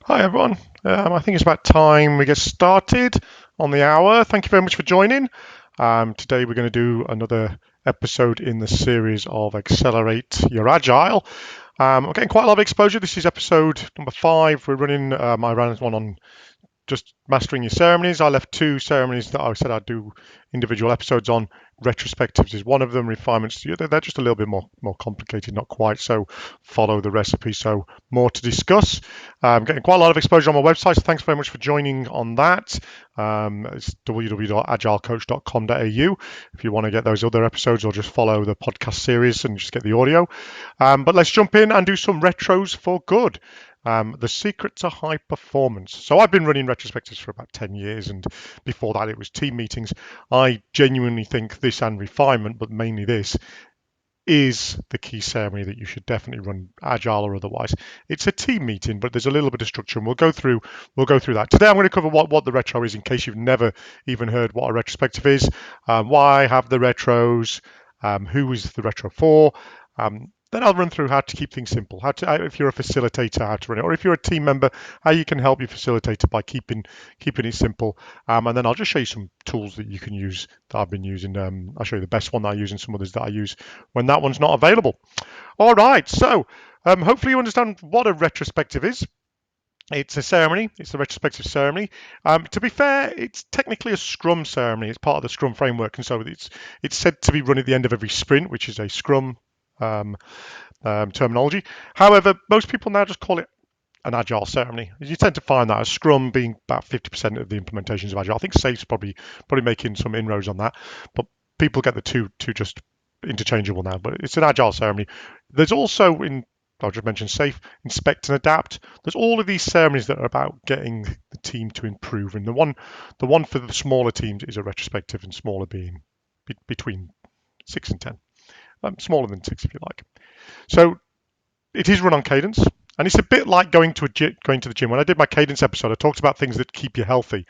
Hi everyone. I think it's about time we get started on the hour. Thank you very much for joining. Today we're going to do another episode in the series of Accelerate Your Agile. I'm getting quite a lot of exposure. This is episode number 5. We're running my round one on just mastering your ceremonies. I left 2 ceremonies that I said I'd do individual episodes on. Retrospectives is one of them. Refinements, they're just a little bit more complicated, not quite so follow the recipe. So more to discuss. I'm getting quite a lot of exposure on my website. So thanks very much for joining on that. It's www.agilecoach.com.au if you want to get those other episodes, or just follow the podcast series and just get the audio. But let's jump in and do some retros for good. The secret to high performance. So I've been running retrospectives for about 10 years, and before that it was team meetings. I genuinely think this and refinement, but mainly this, is the key ceremony that you should definitely run, agile or otherwise. It's a team meeting, but there's a little bit of structure, and we'll go through that. Today I'm going to cover what the retro is, in case you've never even heard what a retrospective is, why I have the retros, who is the retro for. Then I'll run through how to keep things simple, if you're a facilitator, how to run it, or if you're a team member, how you can help your facilitator by keeping it simple. And then I'll just show you some tools that you can use that I've been using. I'll show you the best one that I use and some others that I use when that one's not available. All right, so hopefully you understand what a retrospective is. It's a ceremony. It's the retrospective ceremony. To be fair, it's technically a Scrum ceremony. It's part of the Scrum framework, and so it's said to be run at the end of every sprint, which is a Scrum um, terminology. However, most people now just call it an agile ceremony. You tend to find that as Scrum being about 50% of the implementations of agile. I think Safe's probably making some inroads on that, but people get the two just interchangeable now. But it's an agile ceremony. There's also I'll just mention Safe, Inspect and Adapt. There's all of these ceremonies that are about getting the team to improve, and the one for the smaller teams is a retrospective, and smaller being between 6 and 10, smaller than 6 if you like. So it is run on cadence, and it's a bit like going to the gym. When I did my cadence episode, I talked about things that keep you healthy.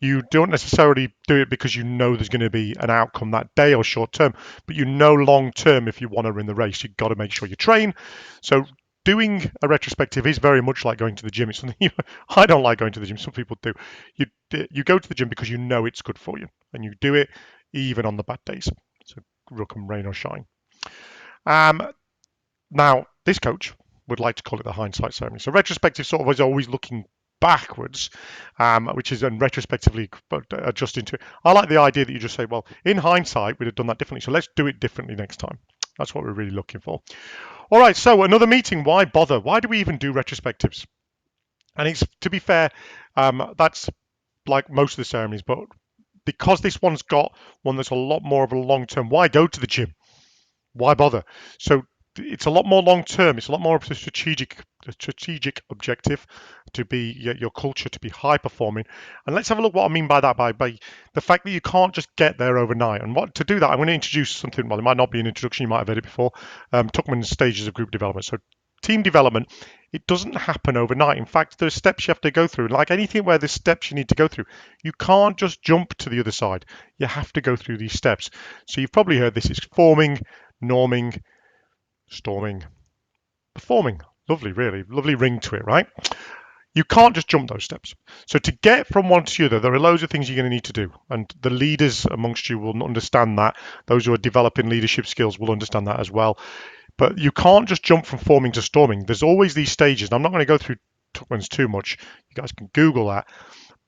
You don't necessarily do it because you know there's going to be an outcome that day or short term, but you know long term, if you want to win the race, you've got to make sure you train. So doing a retrospective is very much like going to the gym. It's something I don't like going to the gym. Some people do. You go to the gym because you know it's good for you, and you do it even on the bad days. So come rain or shine. Um, Now, this coach would like to call it the hindsight ceremony. So retrospective sort of is always looking backwards, which is then retrospectively adjusting to it. I like the idea that you just say, well, in hindsight, we'd have done that differently. So let's do it differently next time. That's what we're really looking for. All right, so another meeting. Why bother? Why do we even do retrospectives? And it's, to be fair, that's like most of the ceremonies, but because this one's got one that's a lot more of a long term, why go to the gym? Why bother? So it's a lot more long term. It's a lot more of a strategic objective to be your culture to be high performing. And let's have a look what I mean by that, by the fact that you can't just get there overnight. And what to do that, I'm going to introduce something. Well, it might not be an introduction. You might have heard it before. Tuckman's stages of group development. So team development, it doesn't happen overnight. In fact, there's steps you have to go through. Like anything where there's steps you need to go through, you can't just jump to the other side. You have to go through these steps. So you've probably heard this is forming, norming, storming, performing. Lovely, really. Lovely ring to it, right? You can't just jump those steps. So to get from one to the other, there are loads of things you're going to need to do. And the leaders amongst you will understand that. Those who are developing leadership skills will understand that as well. But you can't just jump from forming to storming. There's always these stages. And I'm not going to go through Tuckman's too much. You guys can Google that.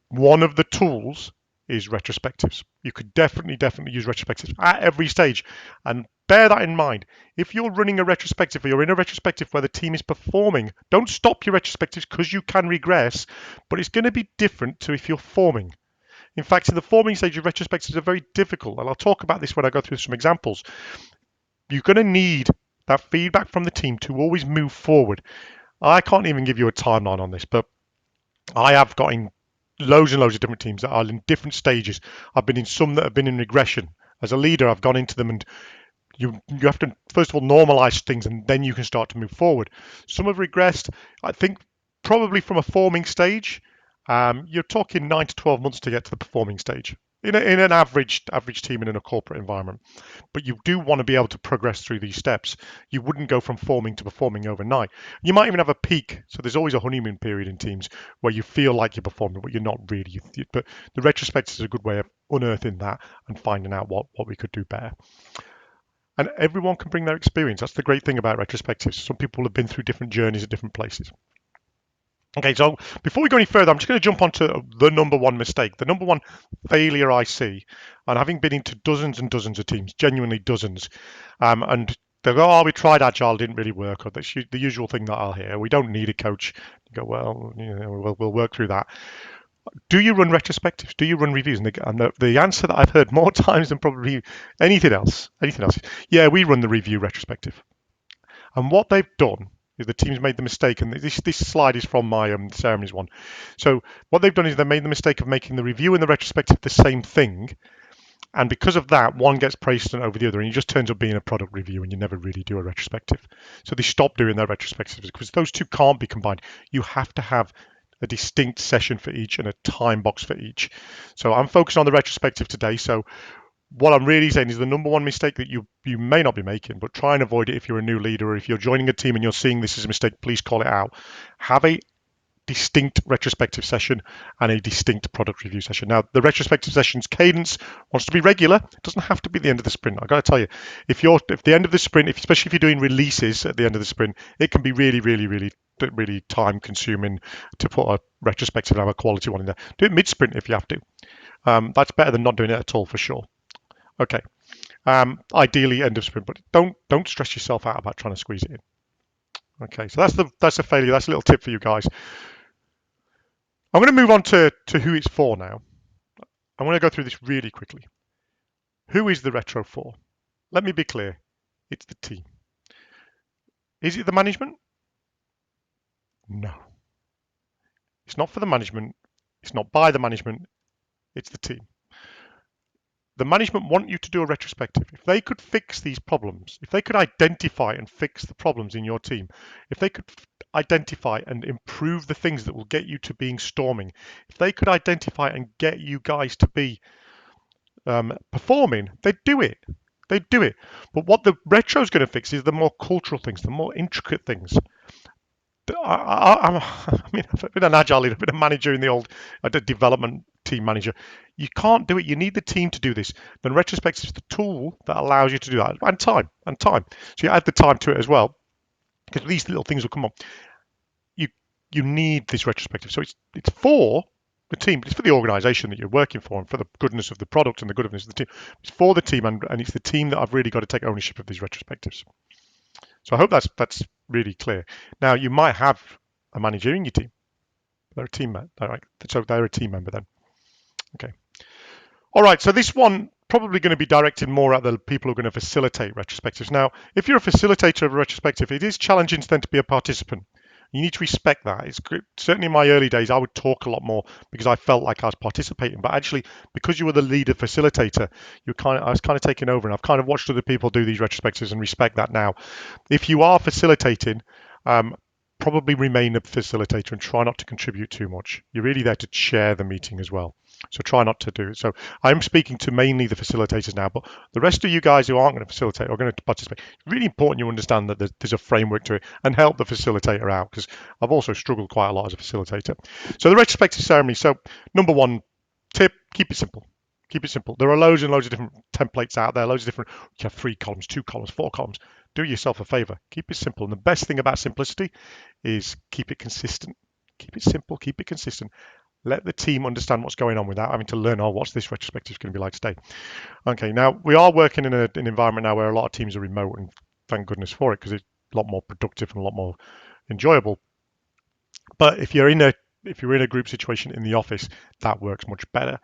One of the tools is retrospectives. You could definitely use retrospectives at every stage. And bear that in mind. If you're running a retrospective or you're in a retrospective where the team is performing, don't stop your retrospectives because you can regress, but it's going to be different to if you're forming. In fact, in the forming stage, your retrospectives are very difficult. And I'll talk about this when I go through some examples. You're going to need that feedback from the team to always move forward. I can't even give you a timeline on this, but I have got in loads and loads of different teams that are in different stages. I've been in some that have been in regression. As a leader, I've gone into them, and you have to first of all normalize things, and then you can start to move forward. Some have regressed. I think probably from a forming stage, you're talking 9 to 12 months to get to the performing stage. in an average team in a corporate environment. But you do want to be able to progress through these steps. You wouldn't go from forming to performing overnight. You might even have a peak. So there's always a honeymoon period in teams where you feel like you're performing, but you're not really. But the retrospective is a good way of unearthing that and finding out what we could do better. And everyone can bring their experience. That's the great thing about retrospectives. Some people have been through different journeys at different places. Okay, so before we go any further, I'm just going to jump onto the number one mistake, the number one failure I see, and having been into dozens and dozens of teams, genuinely dozens, and they go, oh, we tried Agile, didn't really work, or that's the usual thing that I'll hear. We don't need a coach. You go, well, we'll work through that. Do you run retrospectives? Do you run reviews? And the answer that I've heard more times than probably anything else, yeah, we run the review retrospective. And what they've done is the team's made the mistake, and this slide is from my ceremonies one. So what they've done is they made the mistake of making the review and the retrospective the same thing. And because of that, one gets praised over the other, and it just turns up being a product review, and you never really do a retrospective. So they stopped doing their retrospectives because those two can't be combined. You have to have a distinct session for each and a time box for each. So I'm focused on the retrospective today. So what I'm really saying is the number one mistake that you may not be making, but try and avoid it if you're a new leader or if you're joining a team and you're seeing this as a mistake, please call it out. Have a distinct retrospective session and a distinct product review session. Now, the retrospective session's cadence wants to be regular. It doesn't have to be the end of the sprint. I've got to tell you, if the end of the sprint, especially if you're doing releases at the end of the sprint, it can be really, really, really, really time consuming to put a retrospective and have a quality one in there. Do it mid-sprint if you have to. That's better than not doing it at all for sure. Okay. Ideally end of sprint, but don't stress yourself out about trying to squeeze it in. Okay, so that's a failure. That's a little tip for you guys. I'm going to move on to who it's for now. I want to go through this really quickly. Who is the retro for? Let me be clear. It's the team. Is it the management? No. It's not for the management. It's not by the management. It's the team. The management want you to do a retrospective. If they could fix these problems, if they could identify and fix the problems in your team, if they could identify and improve the things that will get you to being storming, if they could identify and get you guys to be performing, they'd do it. They'd do it. But what the retro is going to fix is the more cultural things, the more intricate things. I mean, I've been an agile leader, I've been a manager in the old development team manager. You can't do it. You need the team to do this. The retrospective is the tool that allows you to do that, and time. So you add the time to it as well, because these little things will come on. You need this retrospective. So it's for the team, but it's for the organization that you're working for, and for the goodness of the product and the goodness of the team. It's for the team, and it's the team that I've really got to take ownership of these retrospectives. So I hope that's really clear. Now, you might have a manager in your team. They're a team member. Right? So they're a team member then. Okay. All right. So this one probably going to be directed more at the people who are going to facilitate retrospectives. Now, if you're a facilitator of a retrospective, it is challenging then to be a participant. You need to respect that. It's certainly in my early days, I would talk a lot more because I felt like I was participating. But actually, because you were the leader facilitator, I was kind of taking over, and I've kind of watched other people do these retrospectives and respect that now. If you are facilitating, probably remain a facilitator and try not to contribute too much. You're really there to chair the meeting as well. So try not to do it. So I'm speaking to mainly the facilitators now, but the rest of you guys who aren't going to facilitate or going to participate, it's really important you understand that there's a framework to it and help the facilitator out, because I've also struggled quite a lot as a facilitator. So the retrospective ceremony. So number one tip, keep it simple. Keep it simple. There are loads and loads of different templates out there, loads of different, you have 3 columns, 2 columns, 4 columns. Do yourself a favor. Keep it simple. And the best thing about simplicity is keep it consistent. Keep it simple, keep it consistent. Let the team understand what's going on without having to learn, oh, what's this retrospective going to be like today? Okay, now we are working in an environment now where a lot of teams are remote, and thank goodness for it, because it's a lot more productive and a lot more enjoyable. But if you're in a group situation in the office, that works much better.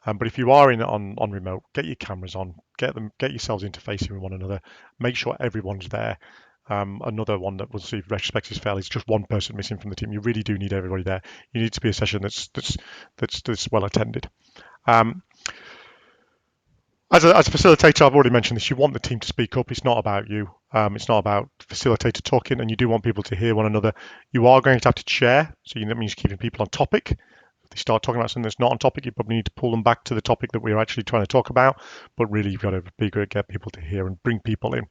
But if you are on remote, get your cameras on, get yourselves interfacing with one another, make sure everyone's there. Another one that will see if retrospectives fail is just one person missing from the team. You really do need everybody there. You need to be a session that's well attended. As a facilitator, I've already mentioned this. You want the team to speak up. It's not about you. It's not about facilitator talking, and you do want people to hear one another. You are going to have to chair, so that means keeping people on topic. you start talking about something that's not on topic, you probably need to pull them back to the topic that we're actually trying to talk about. But really, you've got to be good at get people to hear and bring people in.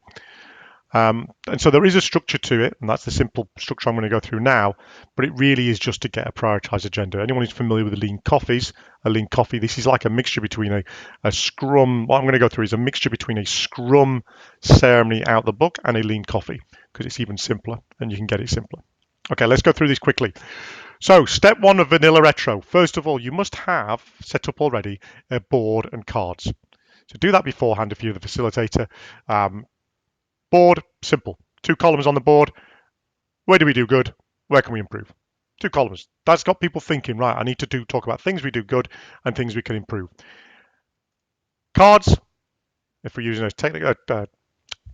And so there is a structure to it, and that's the simple structure I'm going to go through now, but it really is just to get a prioritized agenda. Anyone who's familiar with the lean coffees, a lean coffee, this is like a mixture between a scrum. What I'm going to go through is a mixture between a scrum ceremony out the book and a lean coffee, because it's even simpler and you can get it simpler. Okay, let's go through this quickly. So step one of vanilla retro. First of all, you must have set up already a board and cards. So do that beforehand if you're the facilitator. Board, simple. 2 columns on the board. Where do we do good? Where can we improve? 2 columns. That's got people thinking, right, I need to talk about things we do good and things we can improve. Cards, if we're using a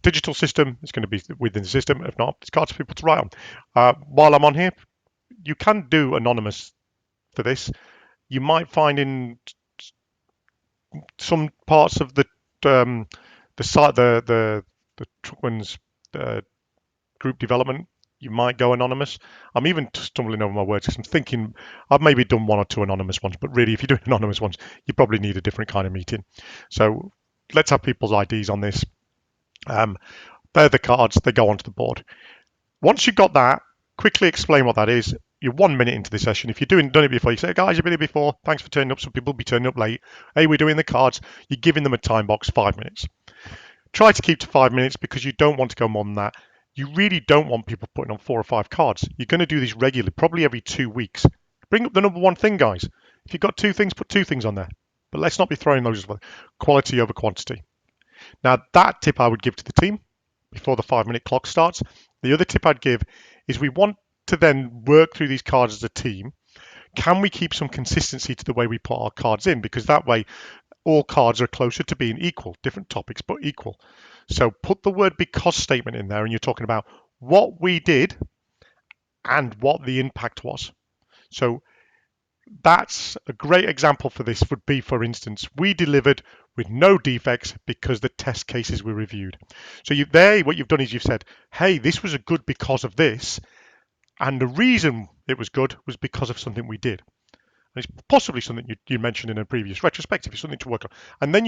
digital system, it's going to be within the system. If not, it's cards for people to write on. While I'm on here, you can do anonymous for this. You might find in some parts of the site, the Truckman's group development, you might go anonymous. I'm even stumbling over my words because I'm thinking I've maybe done 1 or 2 anonymous ones, but really, if you're doing anonymous ones, you probably need a different kind of meeting. So let's have people's IDs on this. They're the cards, they go onto the board. Once you've got that, quickly explain what that is. You're 1 minute into the session. If you've done it before, you say, guys, you've been here before. Thanks for turning up. Some people will be turning up late. Hey, we're doing the cards. You're giving them a time box, 5 minutes. Try to keep to 5 minutes because you don't want to go more than that. You really don't want people putting on 4 or 5 cards. You're going to do this regularly, probably every 2 weeks. Bring up the number one thing, guys. If you've got 2 things, put 2 things on there. But let's not be throwing those as quality over quantity. Now, that tip I would give to the team before the 5-minute clock starts. The other tip I'd give is we want to then work through these cards as a team. Can we keep some consistency to the way we put our cards in? Because that way, all cards are closer to being equal, different topics, but equal. So put the word because statement in there and you're talking about what we did and what the impact was. So that's a great example for this would be, for instance, we delivered with no defects because the test cases were reviewed. So what you've done is you've said, hey, this was a good because of this. And the reason it was good was because of something we did. And it's possibly something you mentioned in a previous retrospective. It's something to work on. And then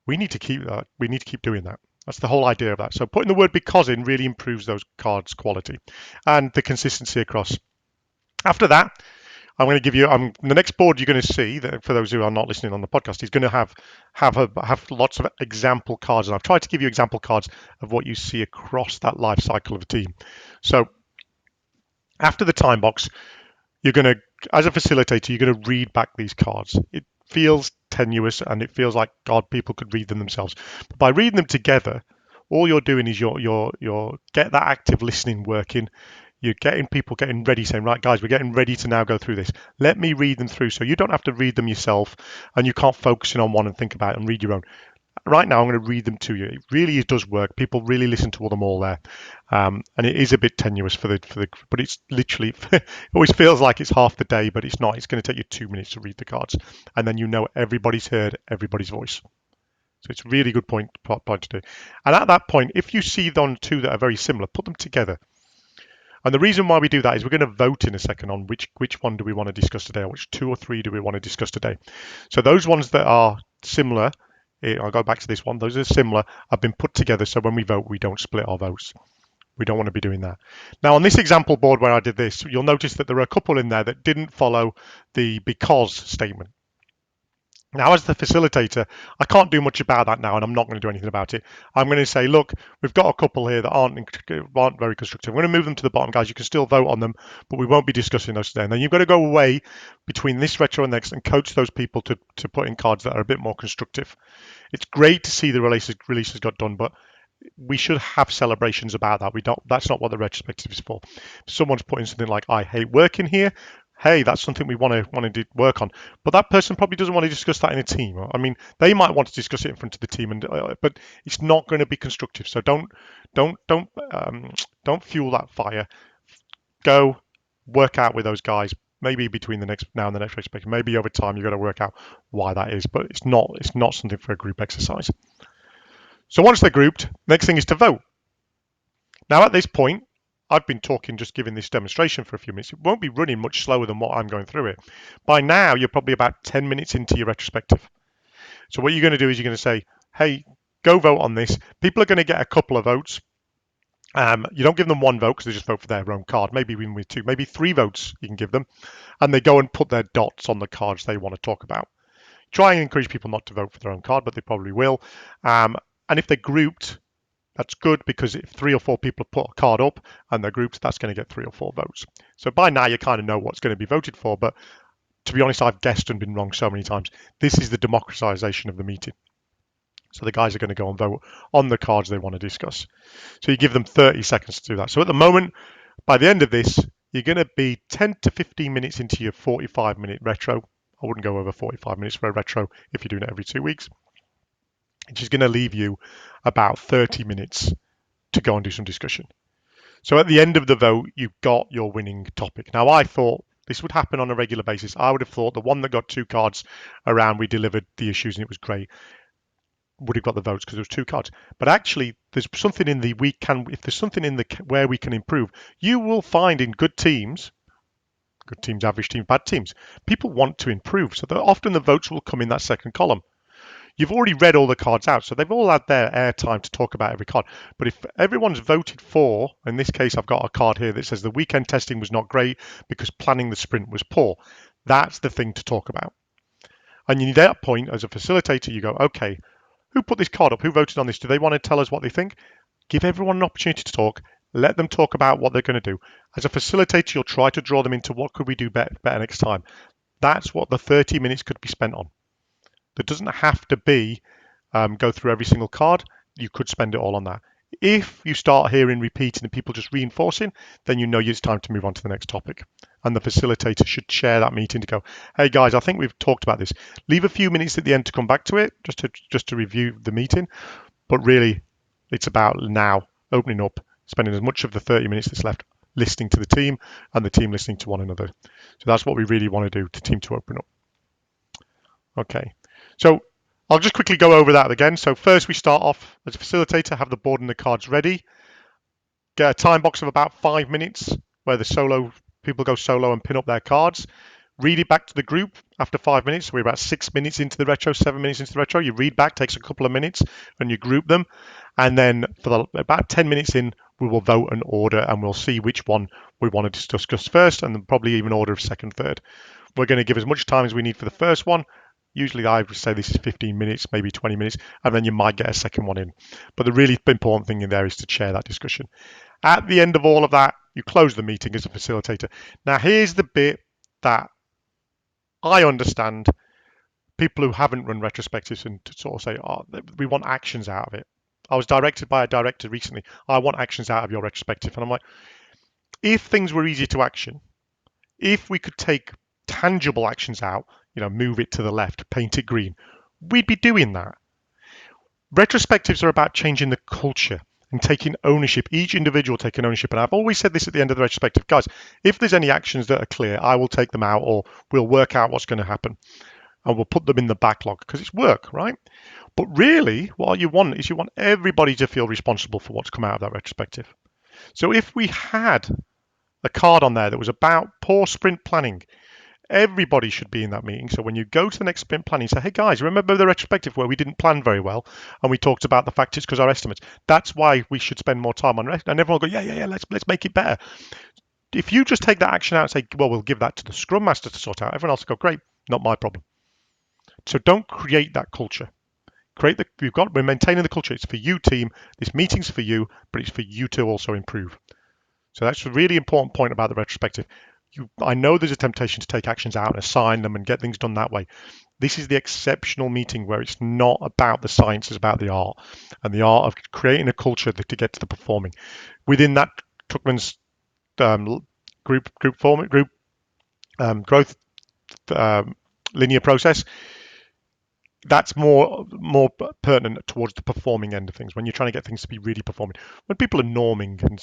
we need to keep that. We need to keep doing that. That's the whole idea of that. So putting the word because in really improves those cards' quality and the consistency across. After that, I'm going to give you the next board you're going to see, that for those who are not listening on the podcast, is going to have lots of example cards, and I've tried to give you example cards of what you see across that life cycle of a team. So after the time box, you're going to, as a facilitator, you're going to read back these cards. It feels tenuous and it feels like, God, people could read them themselves. But by reading them together, all you're doing is you're get that active listening working. You're getting people getting ready, saying, right, guys, we're getting ready to now go through this. Let me read them through. So you don't have to read them yourself and you can't focus in on one and think about it and read your own. Right now, I'm going to read them to you. It really does work. People really listen to them all there. And it is a bit tenuous but it's literally, it always feels like it's half the day, but it's not. It's going to take you 2 minutes to read the cards. And then you know everybody's heard everybody's voice. So it's a really good point to do. And at that point, if you see on 2 that are very similar, put them together. And the reason why we do that is we're going to vote in a second on which one do we want to discuss today, or which 2 or 3 do we want to discuss today. So those ones that are similar, I'll go back to this one, those are similar, have been put together so when we vote, we don't split our votes. We don't want to be doing that. Now, on this example board where I did this, you'll notice that there are a couple in there that didn't follow the because statement. Now, as the facilitator, I can't do much about that now, and I'm not going to do anything about it. I'm going to say, look, we've got a couple here that aren't very constructive. I'm going to move them to the bottom, guys. You can still vote on them, but we won't be discussing those today. And then you've got to go away between this retro and next and coach those people to put in cards that are a bit more constructive. It's great to see the releases got done, but we should have celebrations about that. That's not what the retrospective is for. If someone's putting something like, I hate working here, hey, that's something we want to work on. But that person probably doesn't want to discuss that in a team. I mean, they might want to discuss it in front of the team, but it's not going to be constructive. So don't fuel that fire. Go work out with those guys. Maybe between now and the next retrospective. Maybe over time you've got to work out why that is. But it's not something for a group exercise. So once they're grouped, next thing is to vote. Now at this point, I've been talking, just giving this demonstration for a few minutes. It won't be running much slower than what I'm going through it. By now, you're probably about 10 minutes into your retrospective. So what you're going to do is you're going to say, hey, go vote on this. People are going to get a couple of votes. You don't give them one vote because they just vote for their own card. Maybe even with two, maybe three votes you can give them. And they go and put their dots on the cards they want to talk about. Try and encourage people not to vote for their own card, but they probably will. And if they're grouped, that's good because if 3 or 4 people have put a card up and they're grouped, that's going to get 3 or 4 votes. So by now you kind of know what's going to be voted for. But to be honest, I've guessed and been wrong so many times. This is the democratization of the meeting. So the guys are going to go and vote on the cards they want to discuss. So you give them 30 seconds to do that. So at the moment, by the end of this, you're going to be 10 to 15 minutes into your 45-minute retro. I wouldn't go over 45 minutes for a retro if you're doing it every 2 weeks. Which is going to leave you about 30 minutes to go and do some discussion. So at the end of the vote, you've got your winning topic. Now, I thought this would happen on a regular basis. I would have thought the one that got 2 cards around, we delivered the issues and it was great, would have got the votes because there was 2 cards. But actually, there's something in the if there's something in the where we can improve, you will find in good teams, average teams, bad teams, people want to improve. So often the votes will come in that second column. You've already read all the cards out, so they've all had their airtime to talk about every card. But if everyone's voted for, in this case, I've got a card here that says the weekend testing was not great because planning the sprint was poor. That's the thing to talk about. And you need that point as a facilitator, you go, okay, who put this card up? Who voted on this? Do they want to tell us what they think? Give everyone an opportunity to talk. Let them talk about what they're going to do. As a facilitator, you'll try to draw them into what could we do better next time. That's what the 30 minutes could be spent on. There doesn't have to be go through every single card. You could spend it all on that. If you start hearing repeating and people just reinforcing, then you know it's time to move on to the next topic. And the facilitator should share that meeting to go, hey guys, I think we've talked about this. Leave a few minutes at the end to come back to it, just to review the meeting. But really, it's about now opening up, spending as much of the 30 minutes that's left listening to the team and the team listening to one another. So that's what we really want to do to team to open up. Okay. So I'll just quickly go over that again. So first we start off as a facilitator, have the board and the cards ready. Get a time box of about 5 minutes where the people go solo and pin up their cards. Read it back to the group after 5 minutes. So we're about 6 minutes into the retro, 7 minutes into the retro. You read back, takes a couple of minutes, and you group them. And then for about 10 minutes in, we will vote and order, and we'll see which one we want to discuss first, and then probably even order of second, third. We're going to give as much time as we need for the first one. Usually I would say this is 15 minutes, maybe 20 minutes, and then you might get a second one in. But the really important thing in there is to chair that discussion. At the end of all of that, you close the meeting as a facilitator. Now, here's the bit that I understand people who haven't run retrospectives and to sort of say, oh, we want actions out of it. I was directed by a director recently, I want actions out of your retrospective. And I'm like, if things were easy to action, if we could take tangible actions out, move it to the left, paint it green, we'd be doing that. Retrospectives are about changing the culture and taking ownership, each individual taking ownership. And I've always said this at the end of the retrospective, guys, if there's any actions that are clear, I will take them out or we'll work out what's going to happen and we'll put them in the backlog because it's work, right? But really, what you want is you want everybody to feel responsible for what's come out of that retrospective. So if we had a card on there that was about poor sprint planning, everybody should be in that meeting. So when you go to the next sprint planning, say, hey guys, remember the retrospective where we didn't plan very well and we talked about the fact it's because our estimates. That's why we should spend more time on and everyone will go, yeah, let's make it better. If you just take that action out and say, well, we'll give that to the scrum master to sort out, everyone else will go, great, not my problem. So don't create that culture. We're maintaining the culture. It's for you, team. This meeting's for you, but it's for you to also improve. So that's a really important point about the retrospective. I know there's a temptation to take actions out and assign them and get things done that way. This is the exceptional meeting where it's not about the science, it's about the art and the art of creating a culture to get to the performing. Within that Tuckman's group growth linear process, that's more pertinent towards the performing end of things when you're trying to get things to be really performing. When people are norming and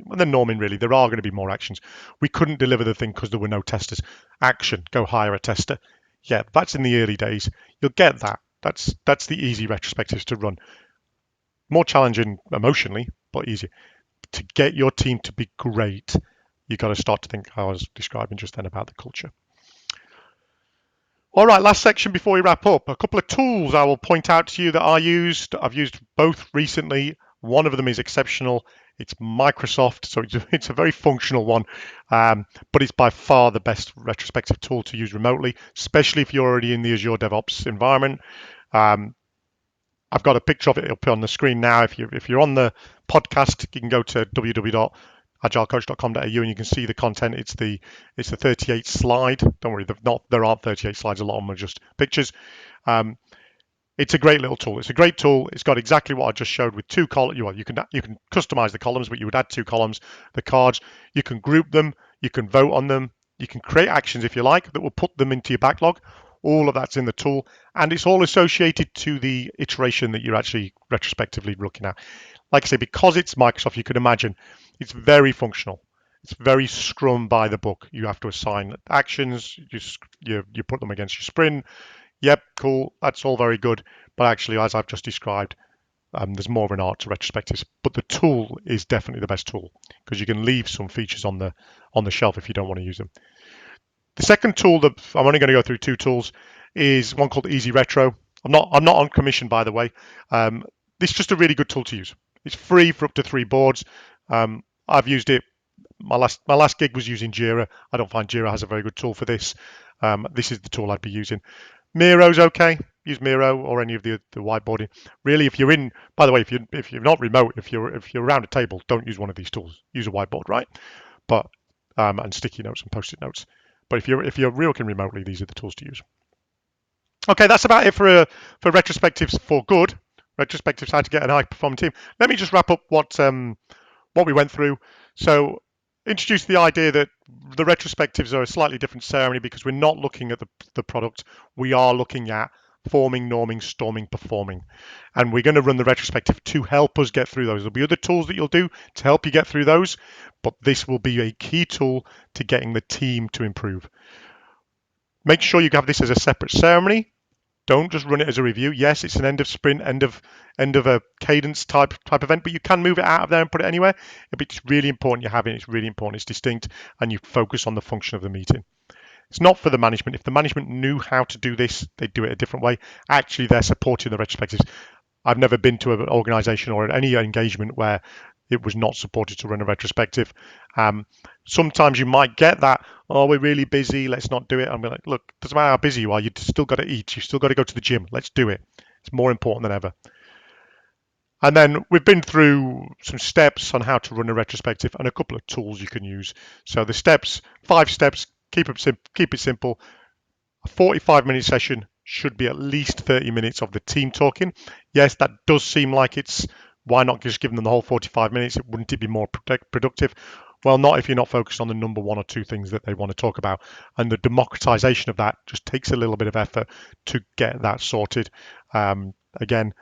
when they're norming, really, there are going to be more actions. We couldn't deliver the thing because there were no testers. Action, go hire a tester. Yeah, that's in the early days. You'll get that. That's the easy retrospectives to run. More challenging emotionally, but easier. to get your team to be great, you've got to start to think how I was describing just then about the culture. All right, last section before we wrap up. A couple of tools I will point out to you that I used. I've used both recently. One of them is exceptional. It's Microsoft, so it's a very functional one, but it's by far the best retrospective tool to use remotely, especially if you're already in the Azure DevOps environment. Um, I've got a picture of it up on the screen now. If you're on the podcast, you can go to www.agilecoach.com.au and you can see the content. It's the 38 slide. Don't worry, there aren't 38 slides. A lot of them are just pictures. It's a great little tool. It's a great tool. It's got exactly what I just showed with two columns. Well, you can customize the columns, but you would add two columns. The cards, you can group them. You can vote on them. You can create actions if you like that will put them into your backlog. All of that's in the tool, and it's all associated to the iteration that you're actually retrospectively looking at. Like I say, because it's Microsoft, you can imagine it's very functional. It's very Scrum by the book. You have to assign actions. You put them against your sprint. Yep, cool. That's all very good. But actually, as I've just described, there's more of an art to retrospectives. But the tool is definitely the best tool because you can leave some features on the shelf if you don't want to use them. The second tool that I'm only going to go through two tools is one called Easy Retro. I'm not on commission, by the way. This is just a really good tool to use. It's free for up to 3 boards. I've used it. My last gig was using Jira. I don't find Jira has a very good tool for this. This is the tool I'd be using. Miro's okay. Use Miro or any of the whiteboarding. Really, if you're in, by the way, if you're not remote, if you're around a table, don't use one of these tools. Use a whiteboard, right? But and sticky notes and post-it notes. But if you're working remotely, these are the tools to use. Okay, that's about it for retrospectives for good. Retrospectives how to get an high performing team. Let me just wrap up what we went through. So introduce the idea that the retrospectives are a slightly different ceremony because we're not looking at the product. We are looking at forming, norming, storming, performing. And we're going to run the retrospective to help us get through those. There'll be other tools that you'll do to help you get through those, but this will be a key tool to getting the team to improve. Make sure you have this as a separate ceremony. Don't just run it as a review. Yes, it's an end of sprint, end of a cadence type event, but you can move it out of there and put it anywhere. It's really important you have it. It's really important. It's distinct, and you focus on the function of the meeting. It's not for the management. If the management knew how to do this, they'd do it a different way. Actually, they're supporting the retrospectives. I've never been to an organization or any engagement where it was not supported to run a retrospective. Sometimes you might get that, oh, we're really busy, let's not do it. I'm like, look, doesn't matter how busy you are, you've still got to eat, you've still got to go to the gym, let's do it. It's more important than ever. And then we've been through some steps on how to run a retrospective and a couple of tools you can use. So the steps, 5 steps, keep it simple. A 45-minute session should be at least 30 minutes of the team talking. Yes, that does seem like it's, why not just give them the whole 45 minutes? Wouldn't it be more productive? Well, not if you're not focused on the number 1 or 2 things that they want to talk about. And the democratization of that just takes a little bit of effort to get that sorted. Again,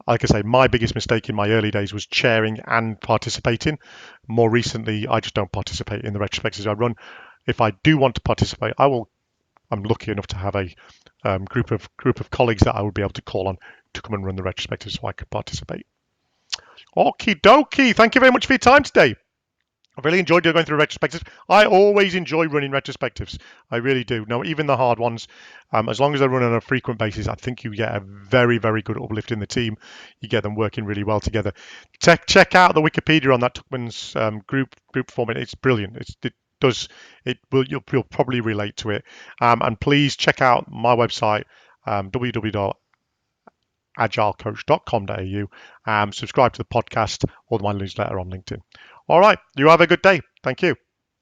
like I say, my biggest mistake in my early days was chairing and participating. More recently, I just don't participate in the retrospectives I run. If I do want to participate, I'm lucky enough to have a group of colleagues that I would be able to call on to come and run the retrospective so I could participate. Okie dokie. Thank you very much for your time today. I really enjoyed going through retrospectives. I always enjoy running retrospectives. I really do. No, even the hard ones, as long as they're run on a frequent basis, I think you get a very, very good uplift in the team. You get them working really well together. Check out the Wikipedia on that Tuckman's group format. It's brilliant. You'll probably relate to it. And please check out my website, www.agilecoach.com.au. Subscribe to the podcast or my newsletter on LinkedIn. All right. You have a good day. Thank you.